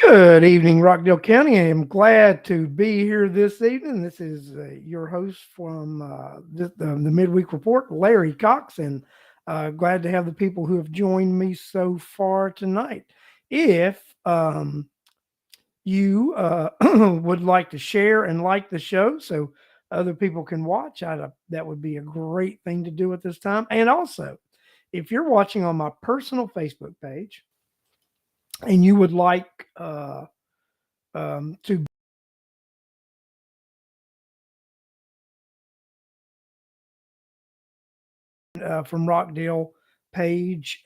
Good evening, Rockdale County. I am glad to be here this evening. This is your host from the Midweek Report, Larry Cox, and glad to have the people who have joined me so far tonight. If you would like to share and like the show so other people can watch, that would be a great thing to do at this time. And also, if you're watching on my personal Facebook page and you would like to from Rockdale page,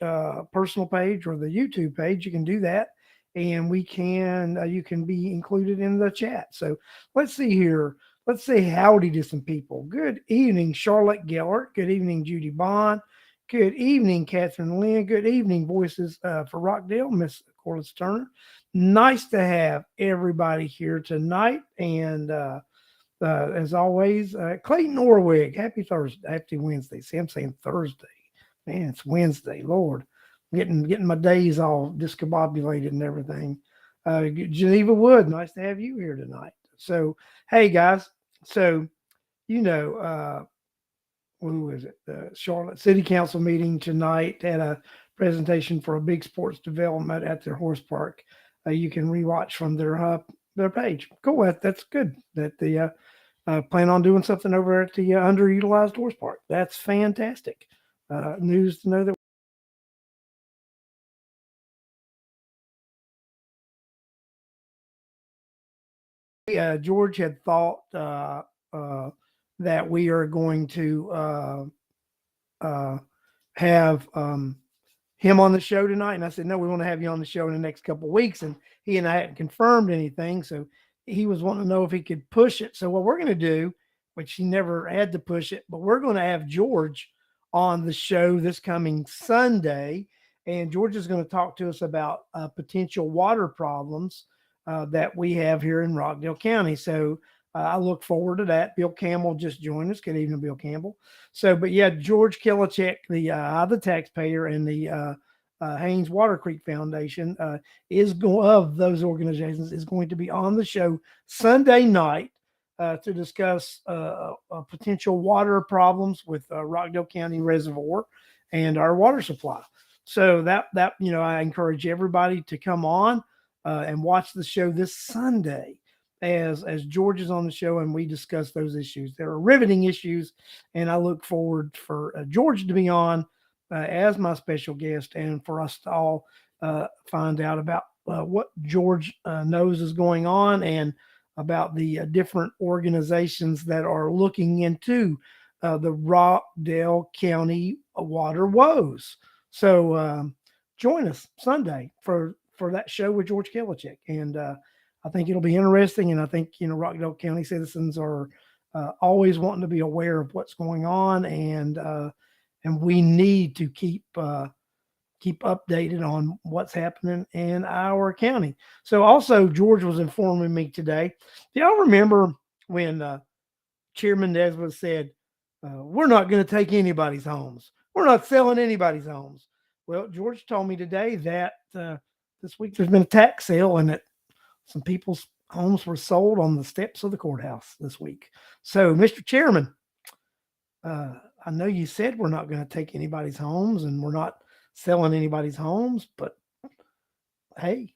personal page, or the YouTube page, you can do that, and we can you can be included in the chat. So let's see here. Let's say howdy to some people. Good evening, Charlotte Gellert. Good evening, Judy Bond. Good evening, Catherine Lynn. Good evening, Voices for Rockdale, Miss Corliss Turner. Nice to have everybody here tonight, and as always, Clayton Orwig. Happy Thursday, happy Wednesday. See, I'm saying Thursday. Man, it's Wednesday. Lord, getting my days all discombobulated and everything. Geneva Wood, nice to have you here tonight. So, hey guys, so you know, who is it? The Charlotte City Council meeting tonight had a presentation for a big sports development at their horse park. You can rewatch from their page. Cool, that's good. That the plan on doing something over at the underutilized horse park. That's fantastic news to know that. George had thought that we are going to uh, have him on the show tonight. And I said, no, we want to have you on the show in the next couple of weeks. And he and I hadn't confirmed anything. So he was wanting to know if he could push it. So what we're going to do, which he never had to push it, but we're going to have George on the show this coming Sunday. And George is going to talk to us about potential water problems that we have here in Rockdale County. So I look forward to that. Bill Campbell just joined us. Good evening, Bill Campbell. So, but yeah, George Killichek, the taxpayer, and the Haynes Water Creek Foundation of those organizations is going to be on the show Sunday night to discuss potential water problems with Rockdale County Reservoir and our water supply. So that I encourage everybody to come on and watch the show this Sunday as George is on the show and we discuss those issues. There are riveting issues, and I look forward for George to be on as my special guest and for us to all find out about what George knows is going on and about the different organizations that are looking into the Rockdale County water woes. So join us Sunday for that show with George Killichek. And I think it'll be interesting. And I think, Rockdale County citizens are always wanting to be aware of what's going on. And we need to keep updated on what's happening in our county. So also George was informing me today. Do y'all remember when Chairman Nesbitt said, we're not going to take anybody's homes. We're not selling anybody's homes. Well, George told me today that this week there's been a tax sale and that some people's homes were sold on the steps of the courthouse this week. So, Mr. Chairman, I know you said we're not going to take anybody's homes and we're not selling anybody's homes, but hey,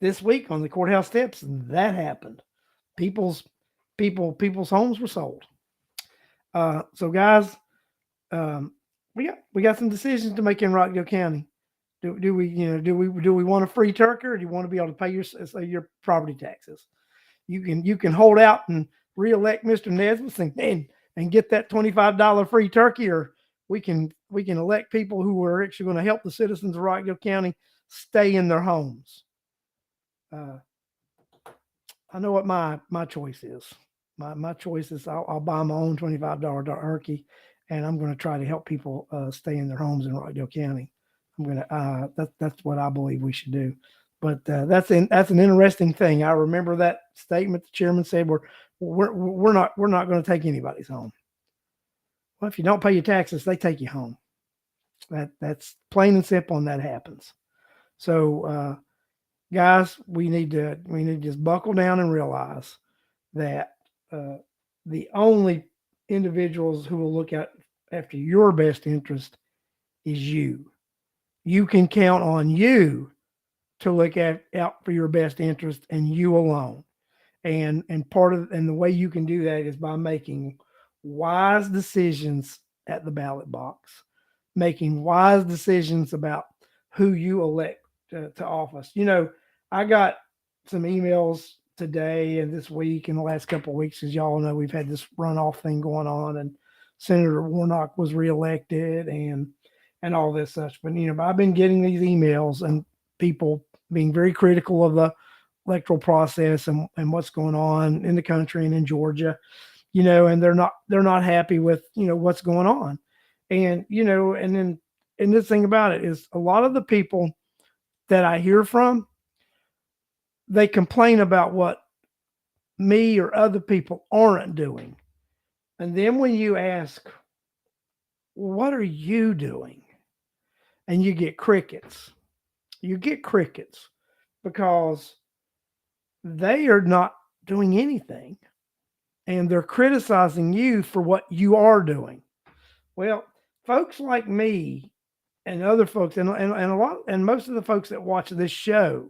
this week on the courthouse steps, that happened. People's homes were sold. So, guys, we got some decisions to make in Rockdale County. Do we want a free turkey, or do you want to be able to pay your property taxes? You can hold out and reelect Mr. Nesbitt and get that $25 free turkey, or we can elect people who are actually going to help the citizens of Rockdale County stay in their homes. I know what my choice is. My choice is I'll buy my own $25 turkey, and I'm going to try to help people stay in their homes in Rockdale County. I'm going to that's what I believe we should do. But that's an interesting thing. I remember that statement the chairman said we're not going to take anybody's home. Well, if you don't pay your taxes, they take you home. That's plain and simple, and that happens. So guys, we need to just buckle down and realize that uh, the only individuals who will look at after your best interest is you. You can count on you to look out for your best interest and you alone. And the way you can do that is by making wise decisions at the ballot box, making wise decisions about who you elect to office. I got some emails today and this week and the last couple of weeks, as y'all know, we've had this runoff thing going on, and Senator Warnock was reelected, and all this such. But I've been getting these emails and people being very critical of the electoral process and what's going on in the country and in Georgia, and they're not happy with what's going on. And this thing about it is a lot of the people that I hear from, they complain about what me or other people aren't doing. And then when you ask, what are you doing? And you get crickets. You get crickets because they are not doing anything and they're criticizing you for what you are doing. Well, folks like me and other folks, and most of the folks that watch this show,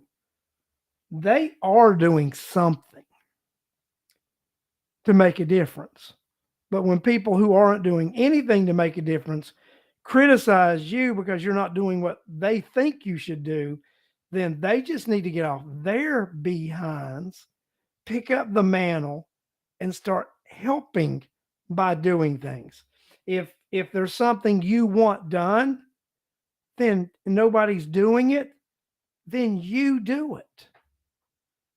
they are doing something to make a difference. But when people who aren't doing anything to make a difference criticize you because you're not doing what they think you should do, then they just need to get off their behinds, pick up the mantle, and start helping by doing things. If there's something you want done, then nobody's doing it, then you do it.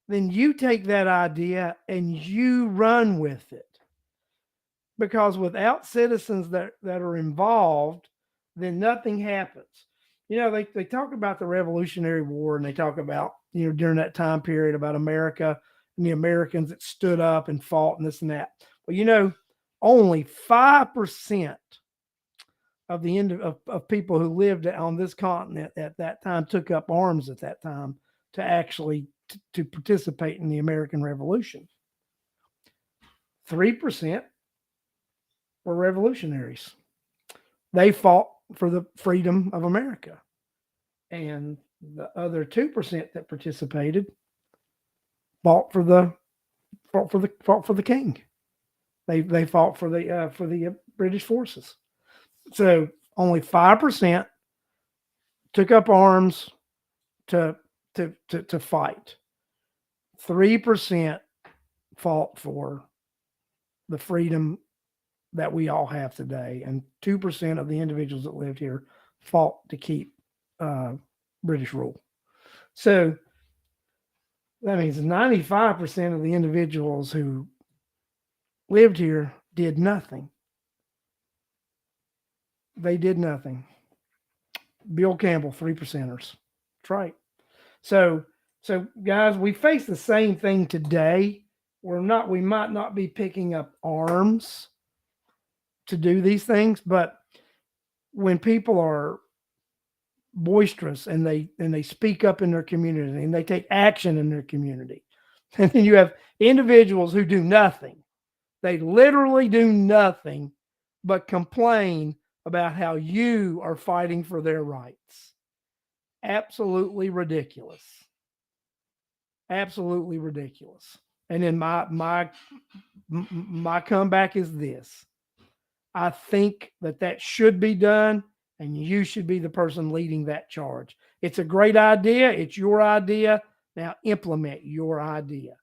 Then you take that idea and you run with it. Because without citizens that are involved, then nothing happens. They talk about the Revolutionary War, and they talk about, during that time period, about America and the Americans that stood up and fought and this and that. Well, only 5% of the end of people who lived on this continent at that time took up arms at that time to actually to participate in the American Revolution. 3% were revolutionaries. They fought for the freedom of America. And the other 2% that participated fought for the king. They fought for the British forces. So only 5% took up arms to fight. 3% fought for the freedom that we all have today, and 2% of the individuals that lived here fought to keep British rule. So that means 95% of the individuals who lived here did nothing. They did nothing. Bill Campbell, 3%ers. That's right. So guys, we face the same thing today. We might not be picking up arms to do these things, but when people are boisterous and they speak up in their community and they take action in their community, and then you have individuals who do nothing. They literally do nothing but complain about how you are fighting for their rights. Absolutely ridiculous. Absolutely ridiculous. And then my comeback is this. I think that should be done, and you should be the person leading that charge. It's a great idea. It's your idea. Now implement your idea.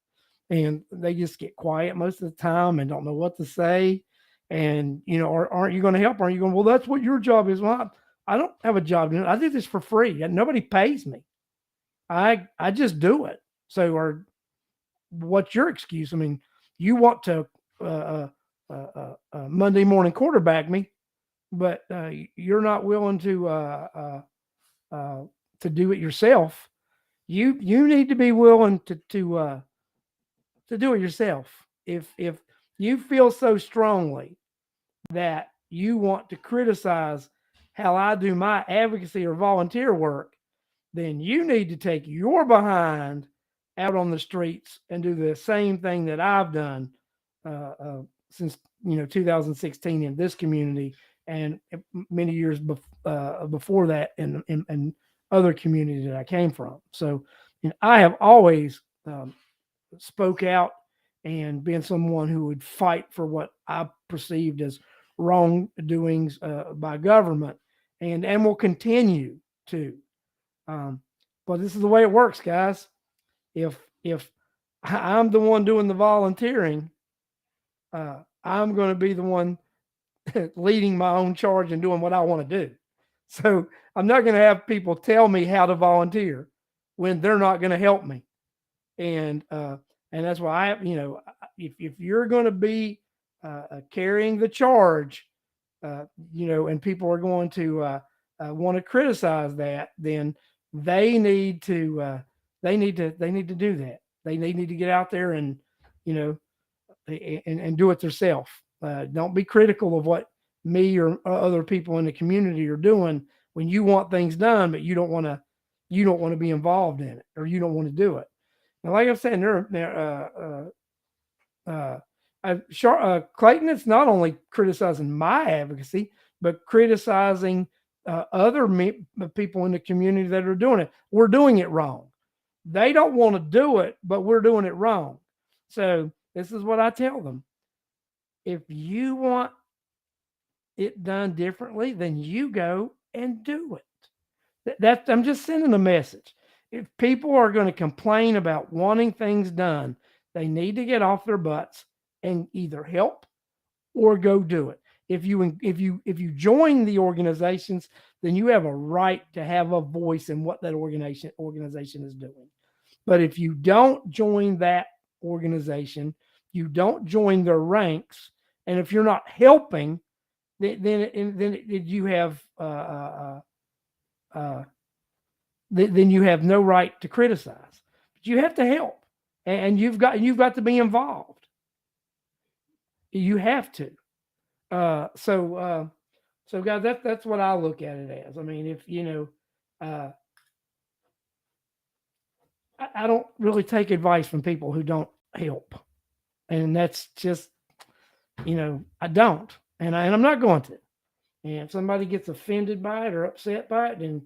And they just get quiet most of the time and don't know what to say. And, aren't you going to help? Aren't you going, well, that's what your job is. Well, I don't have a job. I do this for free. Nobody pays me. I just do it. So, what's your excuse? I mean, you want to Monday morning quarterback me, but you're not willing to do it yourself. You need to be willing to do it yourself. If you feel so strongly that you want to criticize how I do my advocacy or volunteer work, then you need to take your behind out on the streets and do the same thing that I've done uh, uh, since 2016 in this community and many years before that in other communities that I came from. So I have always spoke out and been someone who would fight for what I perceived as wrongdoings by government, and will continue to. Um, but this is the way it works, guys. If I'm the one doing the volunteering, I'm going to be the one leading my own charge and doing what I want to do. So I'm not going to have people tell me how to volunteer when they're not going to help me. And that's why if you're going to be carrying the charge, and people are going to want to criticize that, then they need to they need to do that. They need to get out there and you know and do it themselves. Don't be critical of what me or other people in the community are doing when you want things done, but you don't want to be involved in it, or you don't want to do it. Now, like I'm saying, Clayton is not only criticizing my advocacy, but criticizing other people in the community that are doing it. We're doing it wrong. They don't want to do it, but we're doing it wrong. So this is what I tell them. If you want it done differently, then you go and do it. I'm just sending a message. If people are going to complain about wanting things done, they need to get off their butts and either help or go do it. If you join the organizations, then you have a right to have a voice in what that organization is doing. But if you don't join that organization, you don't join their ranks, and if you're not helping, then you have then you have no right to criticize. But you have to help, and you've got to be involved. You have to. So guys, that's what I look at it as. I mean, if I don't really take advice from people who don't help, and that's just I don't, and I'm not going to. And if somebody gets offended by it or upset by it, then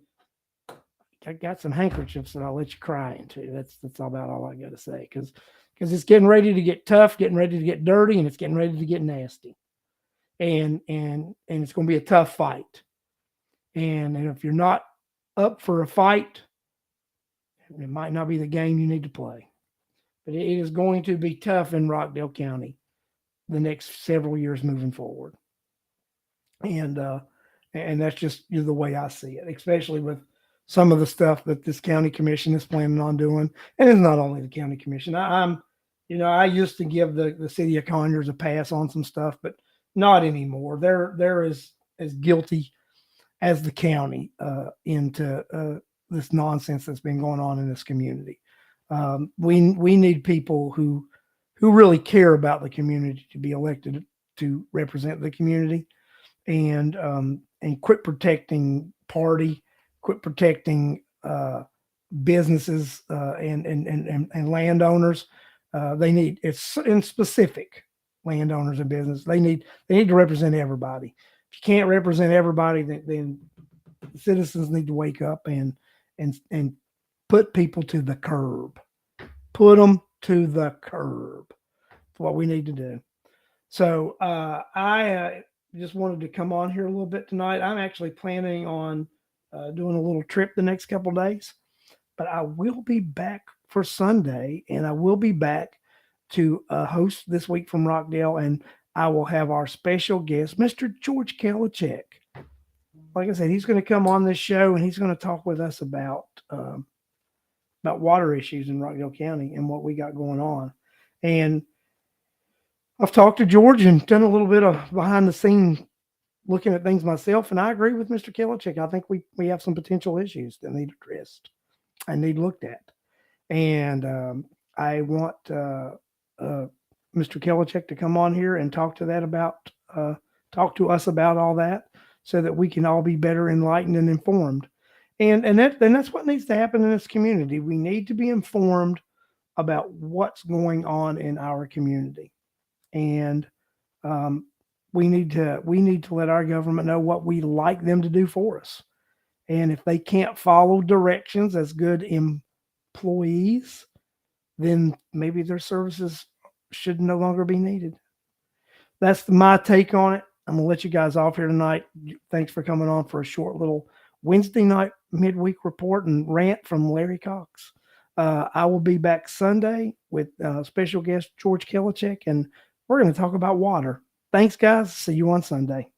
I got some handkerchiefs that I'll let you cry into. That's about all I got to say, because it's getting ready to get tough, getting ready to get dirty, and it's getting ready to get nasty, and it's going to be a tough fight. And if you're not up for a fight, it might not be the game you need to play. But it is going to be tough in Rockdale County the next several years moving forward. And that's just the way I see it, especially with some of the stuff that this county commission is planning on doing. And it's not only the county commission. I used to give the city of Conyers a pass on some stuff, but not anymore. They're as guilty as the county into this nonsense that's been going on in this community. We need people who really care about the community to be elected to represent the community, and quit protecting party, quit protecting businesses and landowners. They need, it's in specific, landowners and business. They need to represent everybody. If you can't represent everybody, then citizens need to wake up and put people to the curb. Put them to the curb. That's what we need to do. So I just wanted to come on here a little bit tonight. I'm actually planning on doing a little trip the next couple of days, but I will be back for Sunday, and I will be back to host This Week from Rockdale, and I will have our special guest, Mr. George Kalachek. Like I said, he's going to come on this show, and he's going to talk with us about water issues in Rockdale County and what we got going on. And I've talked to George and done a little bit of behind the scenes looking at things myself, and I agree with Mr. Kalachek. I think we have some potential issues that need addressed and need looked at. And I want Mr. Kalachek to come on here and talk to us about all that, so that we can all be better enlightened and informed. And that's what needs to happen in this community. We need to be informed about what's going on in our community, and um, we need to let our government know what we like them to do for us. And if they can't follow directions as good employees, then maybe their services should no longer be needed. That's my take on it. I'm gonna let you guys off here tonight. Thanks for coming on for a short little Wednesday night midweek report and rant from Larry Cox. I will be back Sunday with special guest George Kilichek, and we're going to talk about water. Thanks, guys. See you on Sunday.